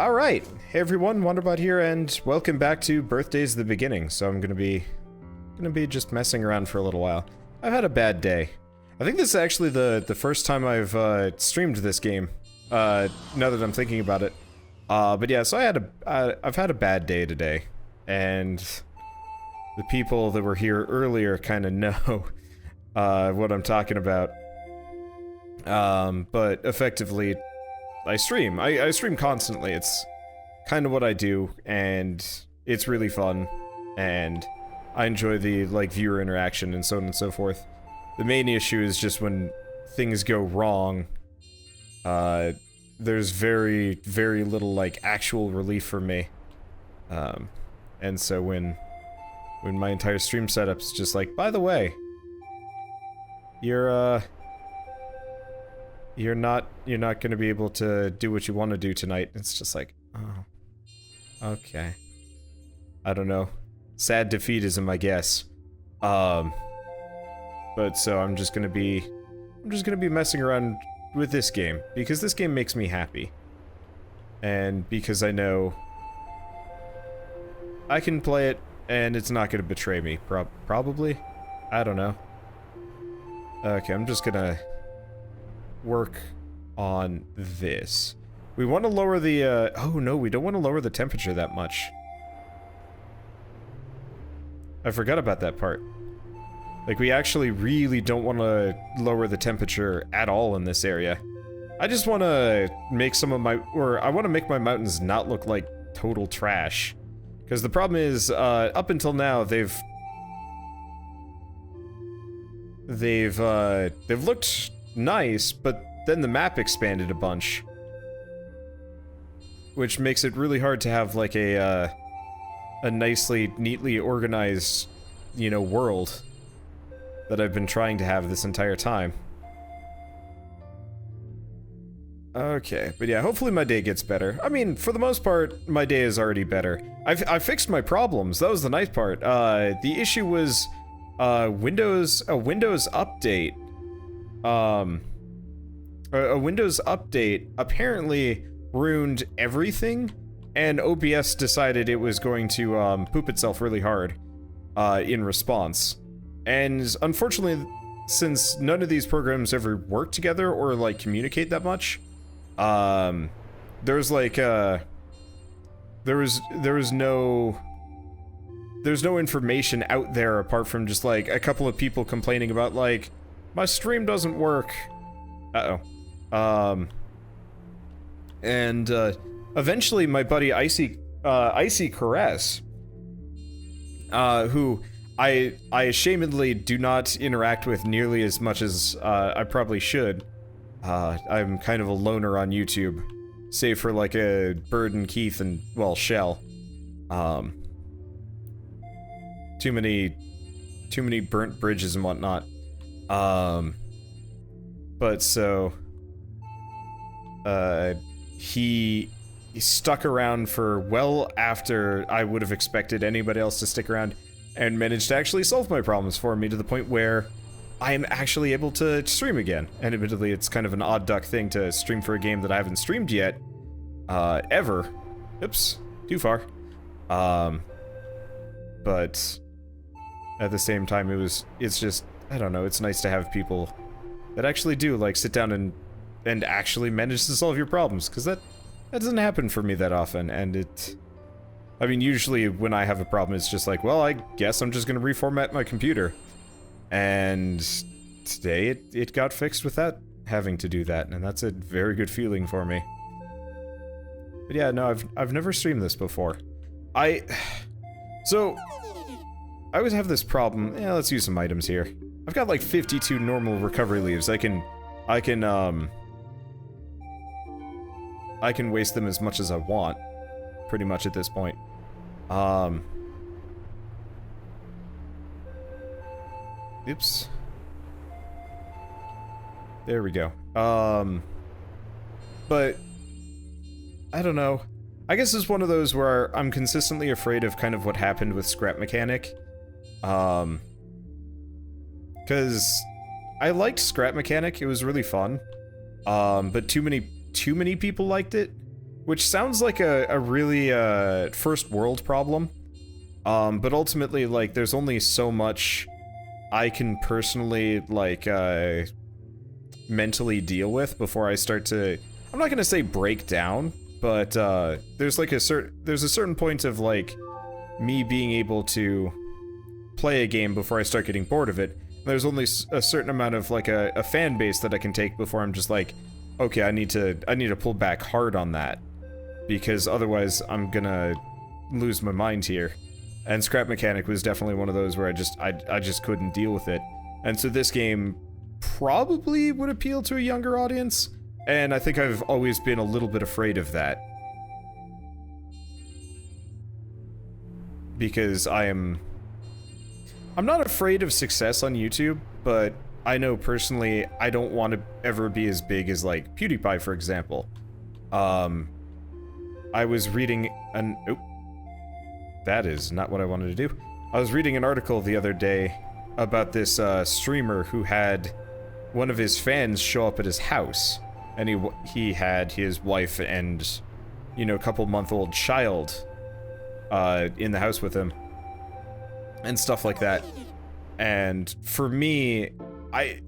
Alright, hey everyone, Wanderbot here, and welcome back to Birthday's the Beginning. So I'm gonna be just messing around for a little while. I've had a bad day. I think this is actually the first time I've streamed this game, now that I'm thinking about it. But yeah, so I've had a bad day today, and the people that were here earlier kind of know what I'm talking about. But effectively, I stream. I stream constantly. It's kind of what I do, and it's really fun, and I enjoy the, like, viewer interaction and so on and so forth. The main issue is just when things go wrong, there's very, very little, like, actual relief for me. And so when my entire stream setup's just like, by the way, you're not gonna be able to do what you want to do tonight. It's just like, oh, okay. I don't know. Sad defeatism, I guess. But so I'm just gonna be messing around with this game, because this game makes me happy. And because I know I can play it, and it's not gonna betray me, probably? I don't know. Okay, I'm just gonna work on this. We want to lower the, oh no, we don't want to lower the temperature that much. I forgot about that part. Like, we actually really don't want to lower the temperature at all in this area. I just want to make some of my, or I want to make my mountains not look like total trash. Because the problem is, up until now, they've looked nice, but then the map expanded a bunch, which makes it really hard to have, like, a nicely, neatly organized, you know, world that I've been trying to have this entire time. Okay, but yeah, hopefully my day gets better. I mean, for the most part, my day is already better. I fixed my problems. That was the nice part. The issue was a Windows update. A Windows update apparently ruined everything, and OBS decided it was going to poop itself really hard in response. And unfortunately, since none of these programs ever work together or, like, communicate that much, there's like there's no information out there apart from just, like, a couple of people complaining about, like, my stream doesn't work. And eventually my buddy Icy Caress, who I ashamedly do not interact with nearly as much as I probably should. I'm kind of a loner on YouTube, save for, like, a Bird and Keith and, well, Shell. Too many burnt bridges and whatnot. But so he stuck around for well after I would have expected anybody else to stick around, and managed to actually solve my problems for me to the point where I am actually able to stream again. And admittedly, it's kind of an odd duck thing to stream for a game that I haven't streamed yet, ever. Oops, too far. But at the same time, it's just, I don't know, it's nice to have people that actually do, like, sit down and actually manage to solve your problems, because that doesn't happen for me that often, and I mean, usually when I have a problem, it's just like, well, I guess I'm just gonna reformat my computer. And today, it got fixed without having to do that, and that's a very good feeling for me. But yeah, no, I've never streamed this before. So, I always have this problem. Yeah, let's use some items here. I've got, like, 52 normal recovery leaves. I can waste them as much as I want, pretty much at this point. Oops. There we go. But I don't know. I guess it's one of those where I'm consistently afraid of kind of what happened with Scrap Mechanic. Because I liked Scrap Mechanic, it was really fun. But too many people liked it. which sounds like a really first world problem. But ultimately, like, there's only so much I can personally, like, mentally deal with before I start to, I'm not gonna say break down, but, there's like a certain point of, like, me being able to play a game before I start getting bored of it. There's only a certain amount of, like, a fan base that I can take before I'm just like, okay, I need to pull back hard on that, because otherwise I'm gonna lose my mind here. And Scrap Mechanic was definitely one of those where I just couldn't deal with it. And so this game probably would appeal to a younger audience, and I think I've always been a little bit afraid of that. Because I'm not afraid of success on YouTube, but I know personally I don't want to ever be as big as, like, PewDiePie, for example. I was reading an... Oh, that is not what I wanted to do. I was reading an article the other day about this streamer who had one of his fans show up at his house, and he had his wife and, you know, couple-month-old child in the house with him, and stuff like that. And for me, I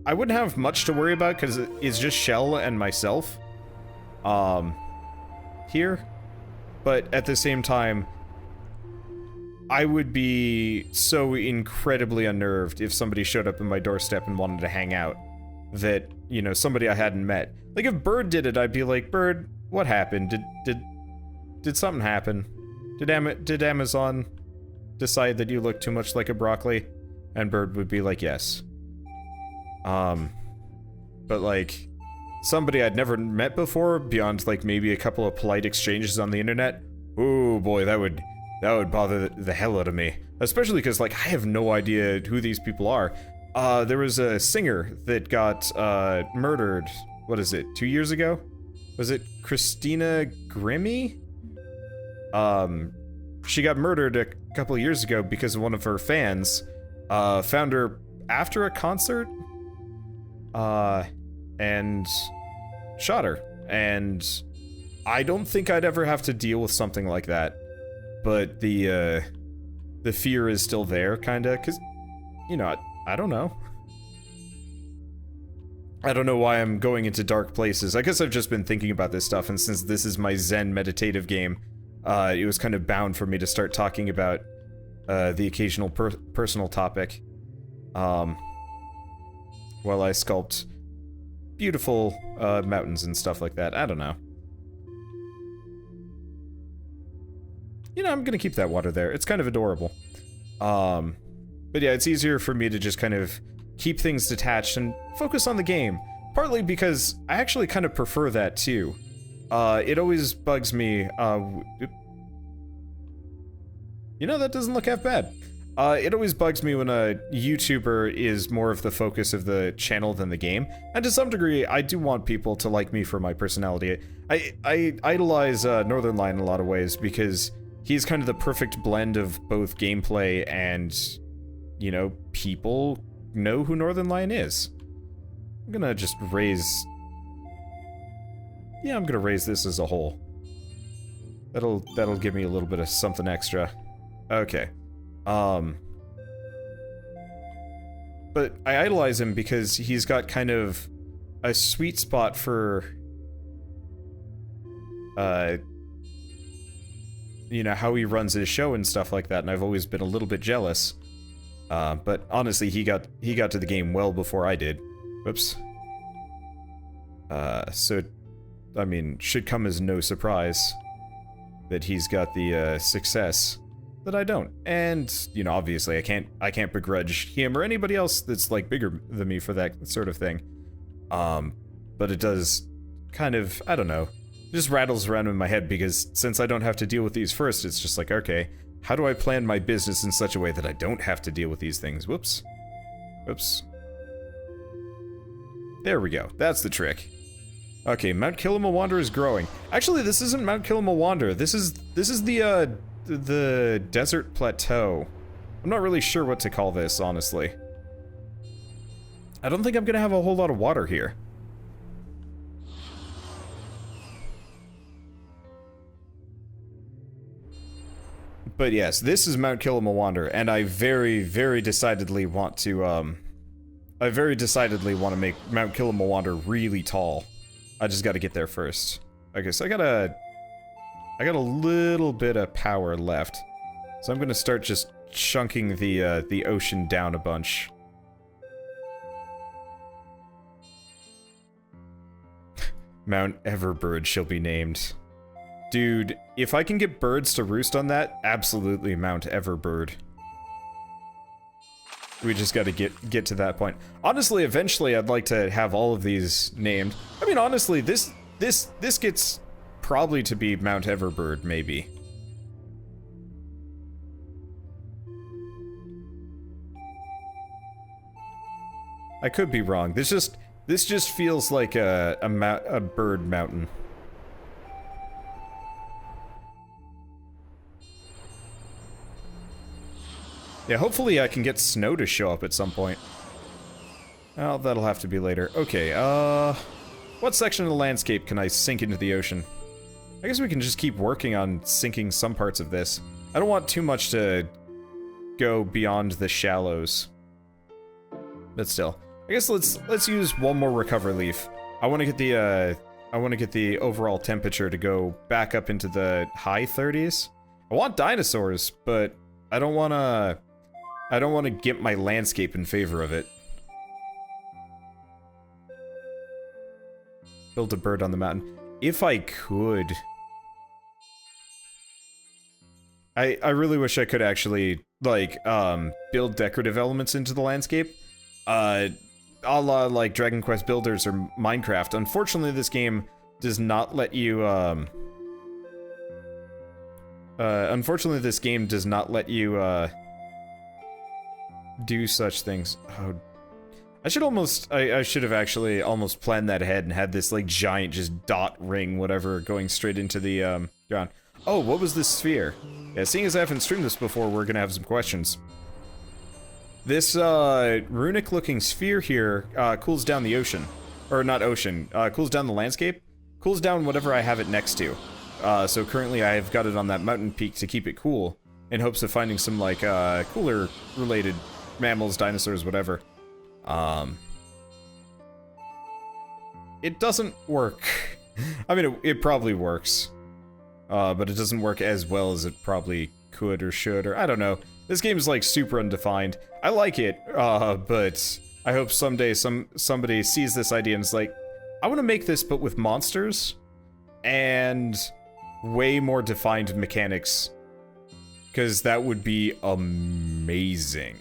wouldn't have much to worry about because it's just Shell and myself here, but at the same time, I would be so incredibly unnerved if somebody showed up in my doorstep and wanted to hang out, that, you know, somebody I hadn't met. Like, if Bird did it, I'd be like, Bird, what happened? Did something happen? Did Amazon decide that you look too much like a broccoli? And Bird would be like, yes. But, like, somebody I'd never met before, beyond, like, maybe a couple of polite exchanges on the internet, ooh, boy, that would bother the hell out of me. Especially because, like, I have no idea who these people are. There was a singer that got, murdered, what is it, 2 years ago? Was it Christina Grimmie? She got murdered a couple of years ago because one of her fans, found her after a concert, and shot her. And I don't think I'd ever have to deal with something like that. But the fear is still there, kinda, cause, you know, I don't know. I don't know why I'm going into dark places. I guess I've just been thinking about this stuff, and since this is my Zen meditative game, it was kind of bound for me to start talking about, the occasional personal topic, while I sculpt beautiful, mountains and stuff like that. I don't know. You know, I'm gonna keep that water there. It's kind of adorable. But yeah, it's easier for me to just kind of keep things detached and focus on the game. Partly because I actually kind of prefer that too. It always bugs me, you know, that doesn't look half bad. It always bugs me when a YouTuber is more of the focus of the channel than the game. And to some degree, I do want people to like me for my personality. I idolize Northernlion in a lot of ways because he's kind of the perfect blend of both gameplay and, you know, people know who Northernlion is. I'm gonna just raise... Yeah, I'm gonna raise this as a whole. That'll give me a little bit of something extra. Okay. But I idolize him because he's got kind of a sweet spot for, you know, how he runs his show and stuff like that, and I've always been a little bit jealous. But honestly, he got to the game well before I did. Whoops. So, I mean, should come as no surprise that he's got the, success that I don't. And, you know, obviously I can't begrudge him or anybody else that's, like, bigger than me for that sort of thing. But it does kind of, I don't know, just rattles around in my head because since I don't have to deal with these first, it's just like, okay, how do I plan my business in such a way that I don't have to deal with these things? Whoops. Whoops. There we go. That's the trick. Okay, Mount Kilimawanda is growing. Actually, this isn't Mount Kilimawanda. This is the desert plateau. I'm not really sure what to call this, honestly. I don't think I'm gonna have a whole lot of water here. But yes, this is Mount Kilimanjaro, and I very, very decidedly want to, make Mount Kilimanjaro really tall. I just gotta get there first. Okay, so I got a little bit of power left. So I'm gonna start just chunking the ocean down a bunch. Mount Everbird shall be named. Dude, if I can get birds to roost on that, absolutely Mount Everbird. We just gotta get to that point. Honestly, eventually I'd like to have all of these named. I mean, honestly, this gets probably to be Mount Everbird, maybe. I could be wrong. This just feels like a bird mountain. Yeah, hopefully I can get snow to show up at some point. Well, that'll have to be later. Okay, what section of the landscape can I sink into the ocean? I guess we can just keep working on sinking some parts of this. I don't want too much to go beyond the shallows. But still. I guess let's use one more recover leaf. I want to get the overall temperature to go back up into the high 30s. I want dinosaurs, but I don't want to get my landscape in favor of it. Build a bird on the mountain. If I could. I really wish I could actually, like, build decorative elements into the landscape. A la, like, Dragon Quest Builders or Minecraft. Unfortunately, this game does not let you, do such things. Oh. I should have actually almost planned that ahead and had this, like, giant just dot ring, whatever, going straight into the, ground. Oh, what was this sphere? Yeah, seeing as I haven't streamed this before, we're gonna have some questions. This, runic-looking sphere here, cools down the ocean. Or not ocean, cools down the landscape. Cools down whatever I have it next to. So currently I have got it on that mountain peak to keep it cool, in hopes of finding some, like, cooler-related mammals, dinosaurs, whatever. It doesn't work. I mean, it probably works. But it doesn't work as well as it probably could or should, or I don't know. This game is, like, super undefined. I like it, but I hope someday somebody sees this idea and is like, I want to make this, but with monsters, and way more defined mechanics, because that would be amazing.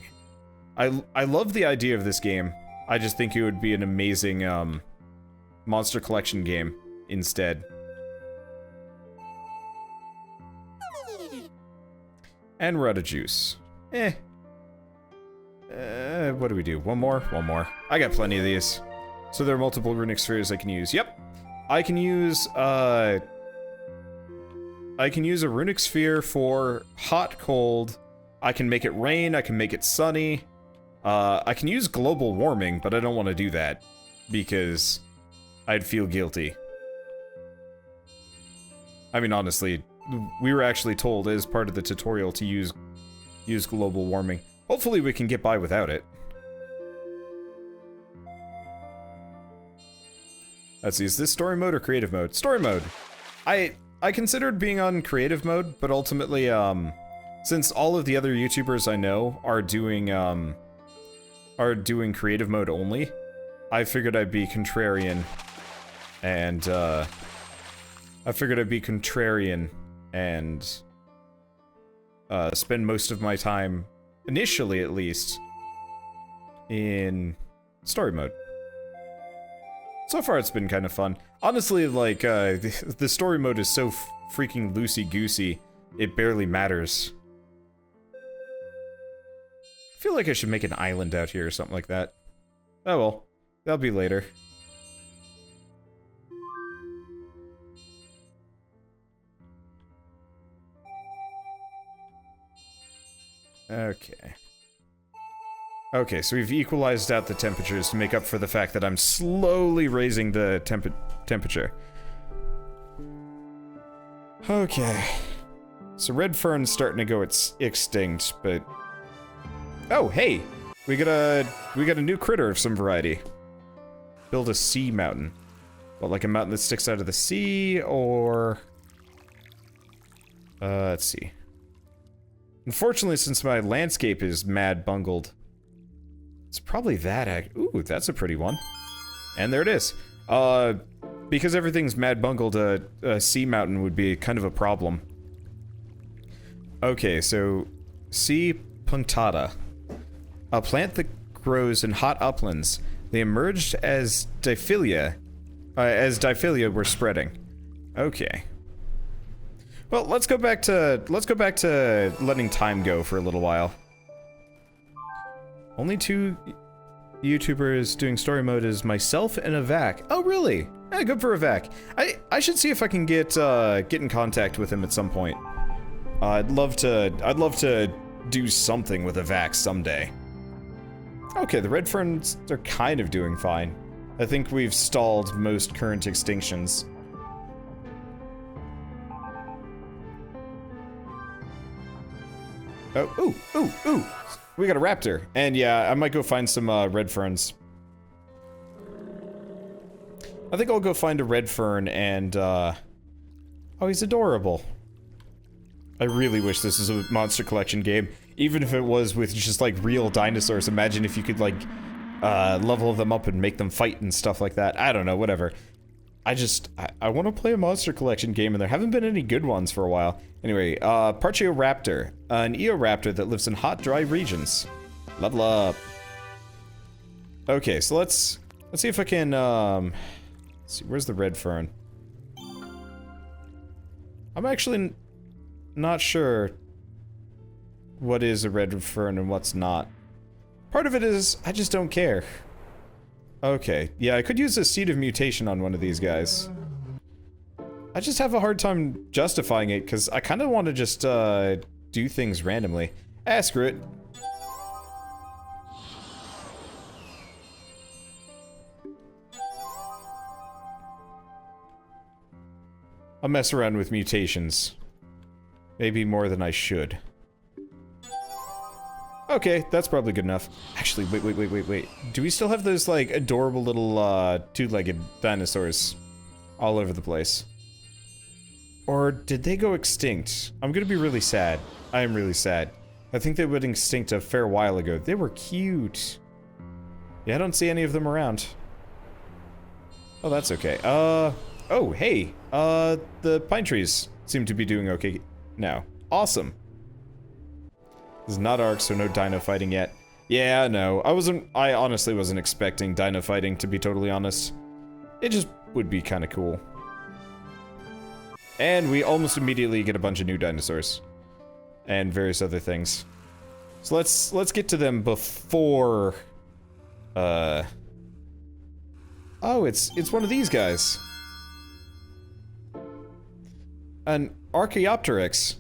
I love the idea of this game. I just think it would be an amazing, monster collection game instead. And we're out of juice. What do we do? One more? One more. I got plenty of these. So there are multiple runic spheres I can use. Yep. I can use a runic sphere for hot, cold. I can make it rain, I can make it sunny. I can use global warming, but I don't want to do that, because I'd feel guilty. I mean, honestly, we were actually told as part of the tutorial to use global warming. Hopefully we can get by without it. Let's see, is this story mode or creative mode? Story mode! I considered being on creative mode, but ultimately, since all of the other YouTubers I know are doing creative mode only, I figured I'd be contrarian, and, spend most of my time, initially at least, in story mode. So far it's been kind of fun. Honestly, like, the story mode is so freaking loosey-goosey, it barely matters. I feel like I should make an island out here or something like that. Oh well, that'll be later. Okay. Okay, so we've equalized out the temperatures to make up for the fact that I'm slowly raising the temperature. Okay. So red fern's starting to go extinct, but... Oh, hey! We got a new critter of some variety. Build a sea mountain. What, like a mountain that sticks out of the sea, or... let's see. Unfortunately, since my landscape is mad bungled, it's probably that ooh, that's a pretty one. And there it is. Because everything's mad bungled, a sea mountain would be kind of a problem. Okay, so... Sea punctata. A plant that grows in hot uplands. They emerged as diphylia were spreading. Okay. Well, let's go back to letting time go for a little while. Only 2 YouTubers doing story mode is myself and a Vac. Oh, really? Eh, good for a Vac. I should see if I can get in contact with him at some point. I'd love to do something with a Vac someday. Okay, the red ferns are kind of doing fine. I think we've stalled most current extinctions. Oh, ooh! We got a raptor. And yeah, I might go find some red ferns. I think I'll go find a red fern and oh, he's adorable. I really wish this was a monster collection game. Even if it was with just like real dinosaurs. Imagine if you could like level them up and make them fight and stuff like that. I don't know, whatever. I want to play a monster collection game, and there haven't been any good ones for a while. Anyway, Parcheoraptor, an eoraptor that lives in hot, dry regions. Level up. Okay, so let's see if I can, let's see, where's the red fern? I'm actually not sure what is a red fern and what's not. Part of it is, I just don't care. Okay, yeah, I could use a seed of mutation on one of these guys. I just have a hard time justifying it, because I kind of want to just, do things randomly. Ah, screw it. I'll mess around with mutations. Maybe more than I should. Okay, that's probably good enough. Actually, wait. Do we still have those, like, adorable little, two-legged dinosaurs all over the place? Or did they go extinct? I'm gonna be really sad. I am really sad. I think they went extinct a fair while ago. They were cute. Yeah, I don't see any of them around. Oh, that's okay. Oh, hey. The pine trees seem to be doing okay now. Awesome. This is not Ark, so no dino fighting yet. Yeah, no. I honestly wasn't expecting dino fighting, to be totally honest. It just would be kind of cool. And we almost immediately get a bunch of new dinosaurs. And various other things. So let's get to them before... Oh, it's one of these guys. An Archaeopteryx.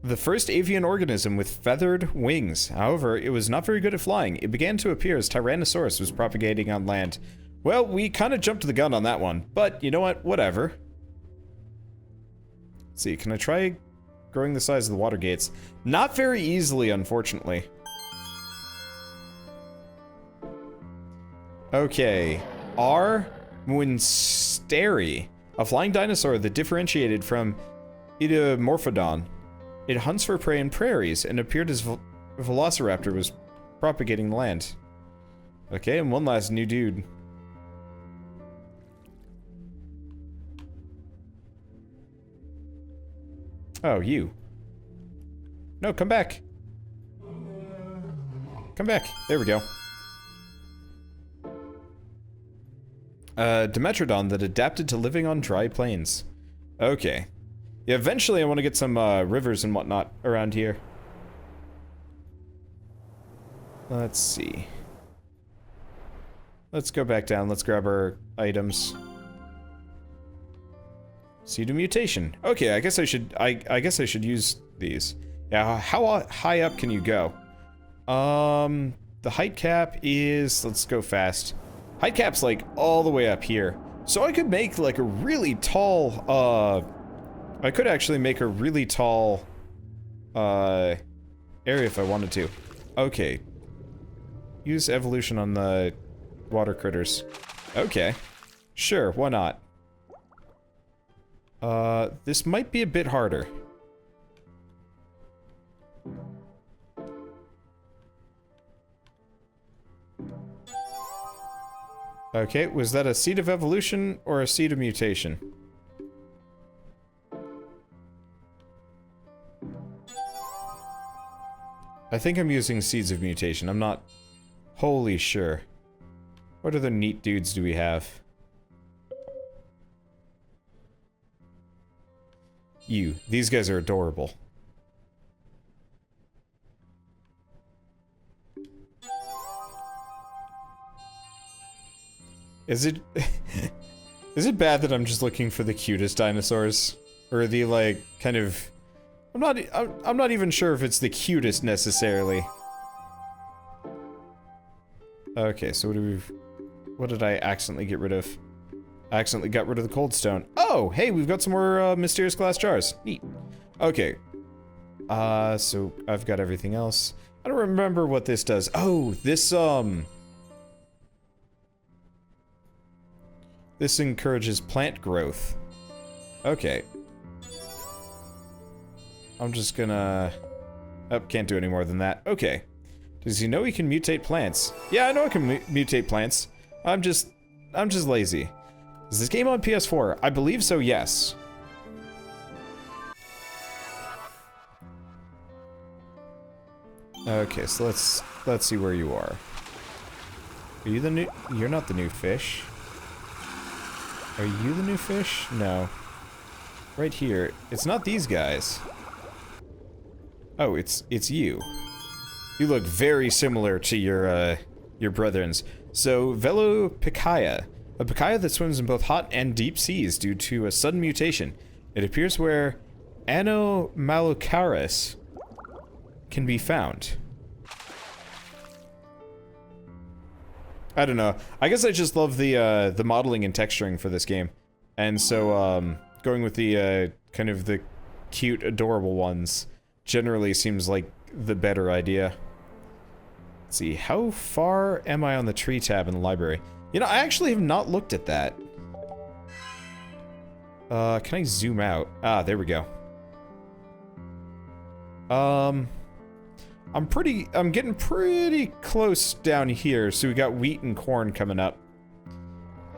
The first avian organism with feathered wings. However, it was not very good at flying. It began to appear as Tyrannosaurus was propagating on land. Well, we kind of jumped the gun on that one. But, you know what? Whatever. Let's see, can I try growing the size of the water gates? Not very easily, unfortunately. Okay. R. Muensteri. A flying dinosaur that differentiated from Idiomorphodon. It hunts for prey in prairies and appeared as Velociraptor was propagating the land. Okay, and one last new dude. Oh, you. No, come back. Come back. There we go. Dimetrodon that adapted to living on dry plains. Okay. Yeah, eventually I want to get some rivers and whatnot around here. Let's see. Let's go back down. Let's grab our items. Seed of mutation. Okay, I guess I should. I guess I should use these. Yeah, how high up can you go? The height cap is. Let's go fast. Height cap's like all the way up here, so I could make like a really tall I could actually make a really tall, area if I wanted to. Okay. Use evolution on the water critters. Okay. Sure, why not? This might be a bit harder. Okay, was that a seed of evolution or a seed of mutation? I think I'm using seeds of mutation. I'm not wholly sure. What other neat dudes do we have? You. These guys are adorable. Is it... is it bad that I'm just looking for the cutest dinosaurs? Or the, like, kind of... I'm not even sure if it's the cutest, necessarily. Okay, so what did I accidentally get rid of? I accidentally got rid of the cold stone. Oh, hey, we've got some more, mysterious glass jars. Neat. Okay. So I've got everything else. I don't remember what this does. Oh, this encourages plant growth. Okay. I'm just gonna... Oh, can't do any more than that. Okay. Does he know he can mutate plants? Yeah, I know I can mutate plants. I'm just lazy. Is this game on PS4? I believe so, yes. Okay, so let's see where you are. Are you the new... You're not the new fish. Are you the new fish? No. Right here. It's not these guys. Oh, it's you. You look very similar to your brethrens. So, Velopicaya. A picaya that swims in both hot and deep seas due to a sudden mutation. It appears where Anomalocaris can be found. I don't know. I guess I just love the modeling and texturing for this game. And so, going with the, kind of the cute, adorable ones generally seems like the better idea. Let's see, how far am I on the tree tab in the library? You know, I actually have not looked at that. Can I zoom out? Ah, there we go. I'm getting pretty close down here, so we got wheat and corn coming up.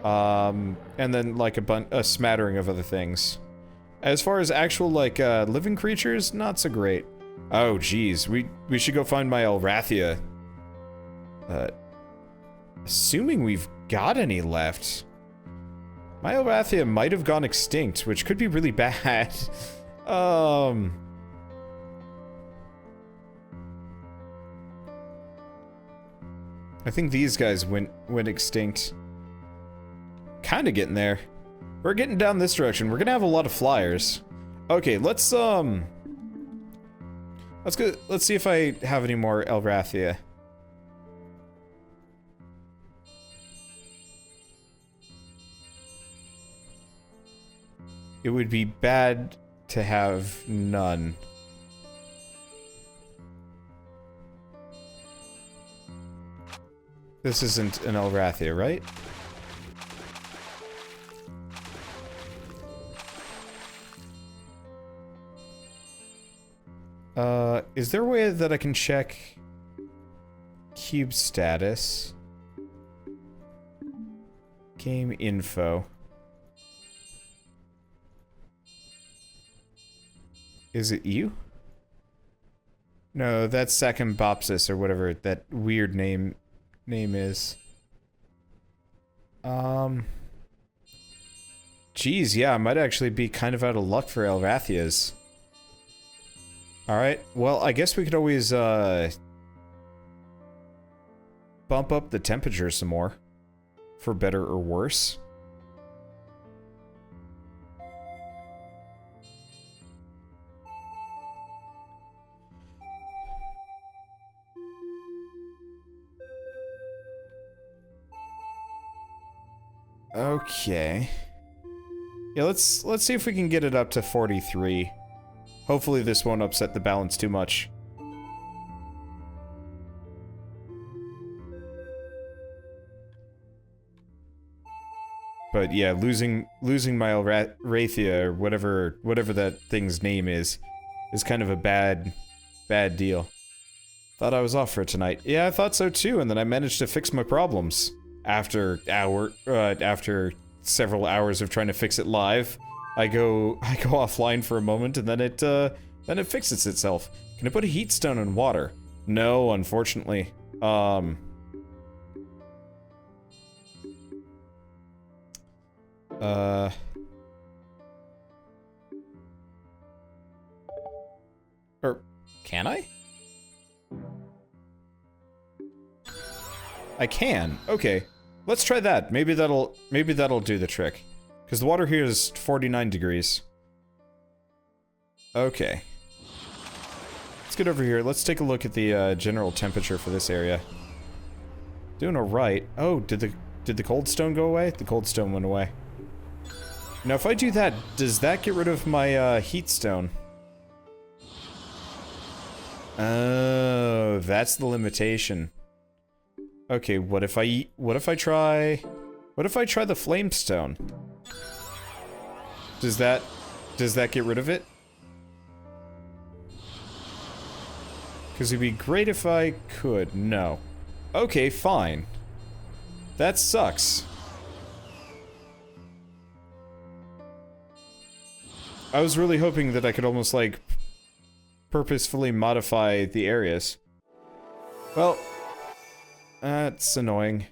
And then, like, a smattering of other things. As far as actual, like, living creatures, not so great. Oh, geez, we should go find my Elrathia. Assuming we've got any left. My Elrathia might have gone extinct, which could be really bad. I think these guys went extinct. Kinda getting there. We're getting down this direction. We're gonna have a lot of flyers. Okay, let's go. Let's see if I have any more Elrathia. It would be bad to have none. This isn't an Elrathia, right? Is there a way that I can check cube status? Game info. Is it you? No, that's Sakimbopsis or whatever that weird name is. Geez, yeah, I might actually be kind of out of luck for Elrathias. Alright, well, I guess we could always, bump up the temperature some more. For better or worse. Okay. Yeah, let's see if we can get it up to 43. Hopefully this won't upset the balance too much. But yeah, losing my Alrathia, or whatever that thing's name is kind of a bad deal. Thought I was off for tonight. Yeah, I thought so too, and then I managed to fix my problems. After several hours of trying to fix it live, I go offline for a moment, and then it fixes itself. Can I put a heat stone in water? No, unfortunately. Or can I? I can. Okay. Let's try that. Maybe that'll do the trick. Because the water here is 49 degrees. Okay. Let's get over here. Let's take a look at the general temperature for this area. Doing alright. Oh, did the cold stone go away? The cold stone went away. Now if I do that, does that get rid of my heat stone? Oh, that's the limitation. Okay, what if I try the flame stone? Does that get rid of it? Because it'd be great if I could. No. Okay, fine. That sucks. I was really hoping that I could almost, like, purposefully modify the areas. Well, that's annoying.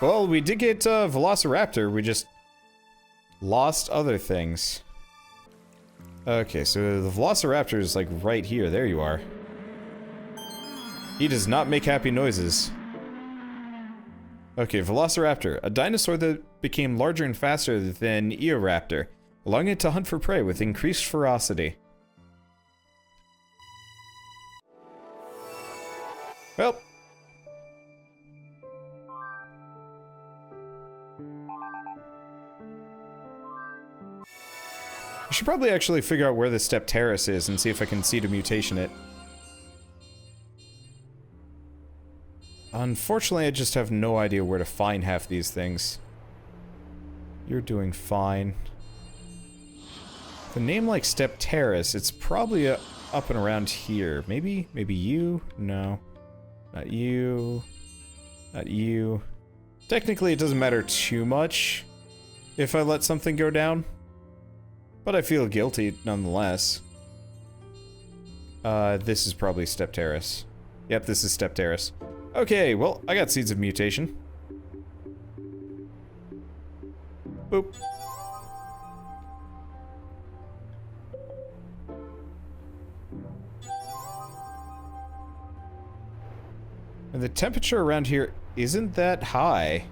Well, we did get Velociraptor, we just lost other things. Okay, so the Velociraptor is like right here, there you are. He does not make happy noises. Okay, Velociraptor, a dinosaur that became larger and faster than Eoraptor, allowing it to hunt for prey with increased ferocity. Well. I should probably actually figure out where the Stepterus is and see if I can seed a mutation it. Unfortunately, I just have no idea where to find half these things. You're doing fine. The name like Stepterus, it's probably up and around here. Maybe you? No. Not you. Not you. Technically, it doesn't matter too much if I let something go down. But I feel guilty, nonetheless. This is probably Stepterus. Yep, this is Stepterus. Okay, well, I got seeds of mutation. Boop. And the temperature around here isn't that high.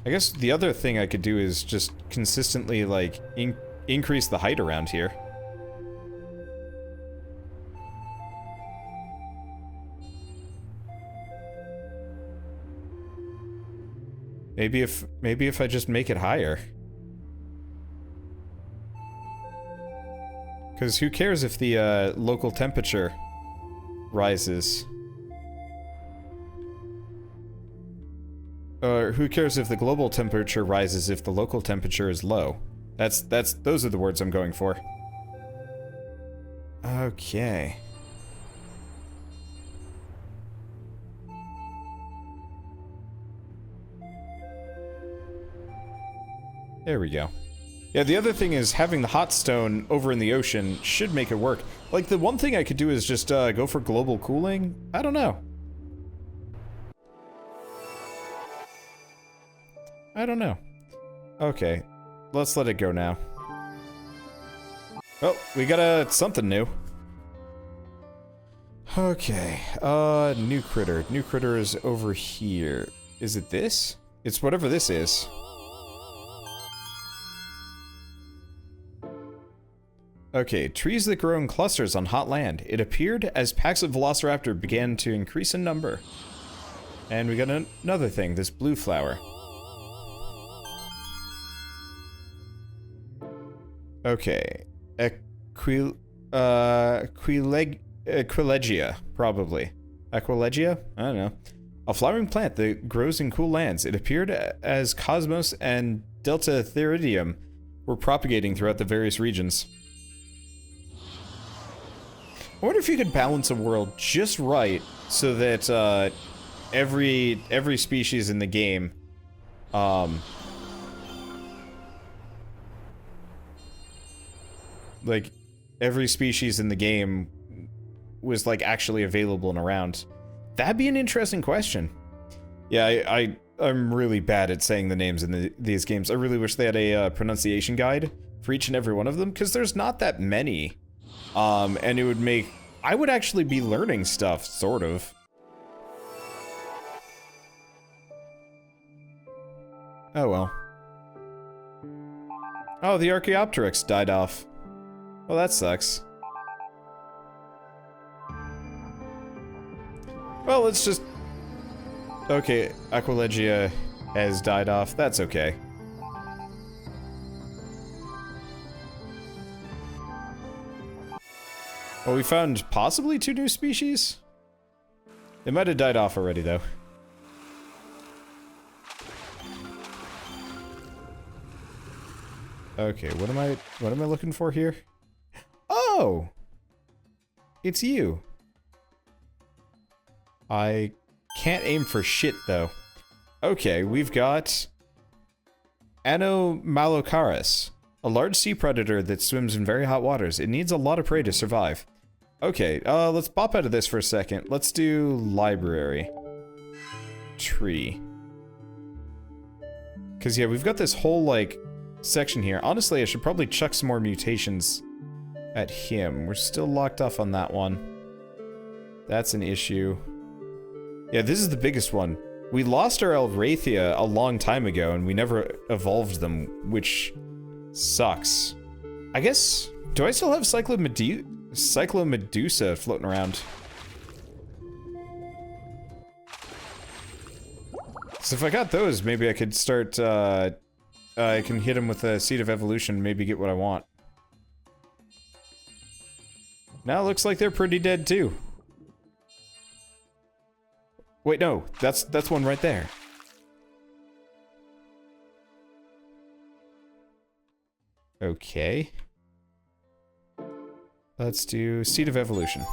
I guess the other thing I could do is just consistently, like, increase the height around here. Maybe if I just make it higher. Because who cares if the local temperature rises? Or who cares if the global temperature rises if the local temperature is low? Those are the words I'm going for. Okay. There we go. Yeah, the other thing is having the hot stone over in the ocean should make it work. Like, the one thing I could do is just go for global cooling. I don't know. I don't know. Okay, let's let it go now. Oh, we got something new. Okay, new critter. New critter is over here. Is it this? It's whatever this is. Okay, trees that grow in clusters on hot land. It appeared as packs of velociraptor began to increase in number. And we got another thing, this blue flower. Okay. Aquilegia, probably. Aquilegia? I don't know. A flowering plant that grows in cool lands. It appeared as Cosmos and Delta Theridium were propagating throughout the various regions. I wonder if you could balance a world just right so that every species in the game like every species in the game was like actually available and around. That'd be an interesting question. Yeah, I'm really bad at saying the names in these games. I really wish they had a pronunciation guide for each and every one of them, because there's not that many. And it would make... I would actually be learning stuff, sort of. Oh well. Oh, the Archaeopteryx died off. Well, that sucks. Well, let's just... Okay, Aquilegia has died off. That's okay. Well, we found possibly 2 new species? They might have died off already, though. Okay, what am I looking for here? Oh! It's you. I can't aim for shit, though. Okay, we've got... Anomalocaris, a large sea predator that swims in very hot waters. It needs a lot of prey to survive. Okay, let's pop out of this for a second. Let's do library. Tree. Because, yeah, we've got this whole, like, section here. Honestly, I should probably chuck some more mutations at him. We're still locked off on that one. That's an issue. Yeah, this is the biggest one. We lost our Elrathia a long time ago, and we never evolved them, which sucks. I guess... Do I still have Cyclomedusa floating around? So if I got those, maybe I could start, I can hit him with a Seed of Evolution, maybe get what I want. Now it looks like they're pretty dead, too. Wait, no, that's one right there. Okay. Let's do Seed of Evolution.